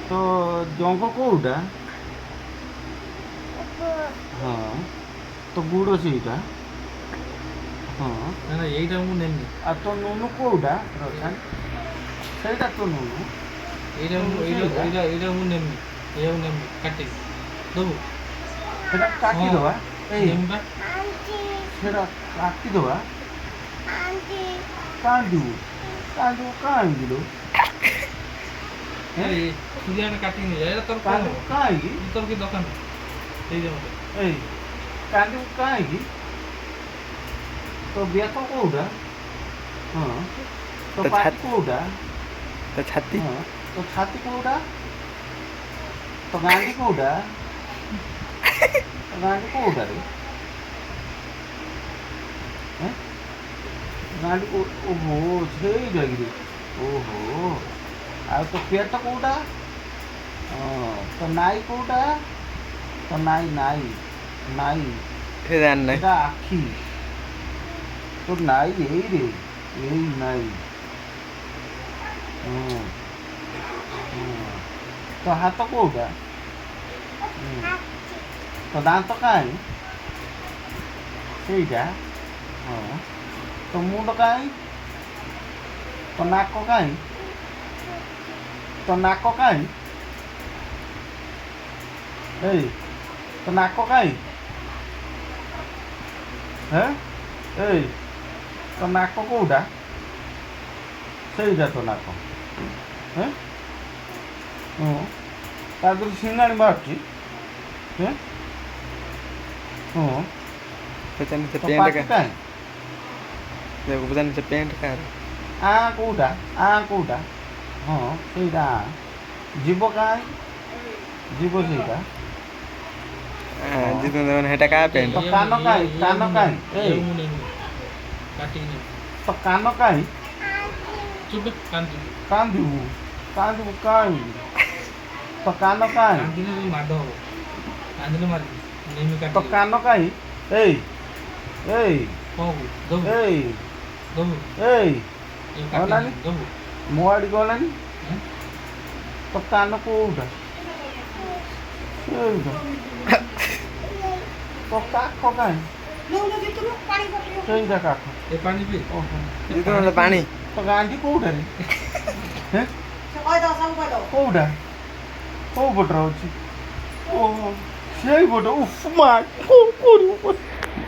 ତ ଜଙ୍ଘ କୋଉଟା? ହଁ ତ ଗୁଡ଼ ସେଇଟା। ହଁ ନା ଏଇଟା ମୁଁ ନେମି। ଆଉ ତ ନୁନୁ କୋଉଟା ରସାନ? ସେଇଟା ତ ନୁନୁ। ଏଇଟା ମୁଁ ନେମି। ଏଇଟା ମୁଁ ନେମି କାଟି ଦବୁ। ସେଟା କାଟିଦବା। ଏଇ ନେମି ବା। ସେଟା କାଟିଦବା। କାନ୍ଦିବୁ କାନ୍ଦିବୁ କାହିଁକି ଲୋ? ସୁରିଆଟା କାଟିକି ନେଇଯା। ଏଇଟା ତୋର କଣ କାନ୍ଦିବୁ ହବ? କାହିଁକି? ତୋର କିଛି ଦୋକାନ ଦେଇଦେ ମତେ। ଏଇ କାନ୍ଦିବୁ କାହିଁକି? ତୋ ବେକ କୋଉଟା? ହଁ ତୋ ପାଟି କୋଉଟା? ତା ଛାତି ହଁ ତୋ ଛାତି କୋଉଟା? ତୋ ଗାଣ୍ଡି କୋଉଟା? ତୋ ଗାଣ୍ଡି କୋଉଟାରେ? ଗାଣ୍ଡି ଓହୋ ସେଇଟା କିରେ। ଓହୋ ଆଉ ତୋ ପେଟ କୋଉଟା? ହଁ ତୋ ନାଇ କୋଉଟା? ତୋ ନାଇ ଜାଣିନାହିଁ। ସେଟା ଆଖି। তোর নাই এই রে এই নাই তো হাত কোଉটা তো দাঁত কাଇଁ ସେଇଟା ହଁ ତ ମୁଣ୍ଡ କାଇଁ ତ ନାକ କାଇଁ ଏଇ ତ ନାକ କାଇଁ ହେଁ ଏଇ ତ ନାକ କୋଉଟା ସେଇଟା ତ ନାକ ହଁ ତା ଦେହରୁ ସିଙ୍ଗାଣି ବାହାରୁଛି ହଁ पता नहीं से ତ पेंट ପାଟି का କାଇଁ देखो पता नहीं से पेंट का କୋଉଟା କୋଉଟା ହଁ ସେଇଟା ଯିବ କାଇଁ ଯିବ ସେଇଟା जितना देवन हेटा का पेंट ତ କାନ କାଇଁ ଏଇ ମୁଁ ନେମି କାଟିକି ନେମି। ତ କାନ କାଇଁ ଚୁପ କାନ୍ଦି କାନ୍ଦିବୁ କାଇଁ ତ କାନ କାଇଁ କାନ୍ଦିଲେ ତୁ ମାଡ଼ ହବ। କାନ୍ଦିଲେ ମାରିବି ନେମି ତ କାଟିକି। କାନ କାଇଁ ଏଇ କଣ କହୁ ଦବୁ ଏଇ ଦବୁ ଏଇ ଏ ଅନାନି କାଟିକି ଦବୁ। ମୋ ଆଡ଼ିକି ଅନାନି ତ କାନ କୋଉଟା ସେଇଟା ତ କାଖ କାଇଁ ସେଇଟା କାଖ ଏ ପାଣି ପିଇ। ଓହୋ जितना पानी ତ ଗାଣ୍ଡି କୋଉଟାରେ କୋଉଟା କୋଉ ପଟରେ ଅଛି ଓହୋ ସେଇ ପଟ ଉଫ୍ ମା କଣ କରିବୁ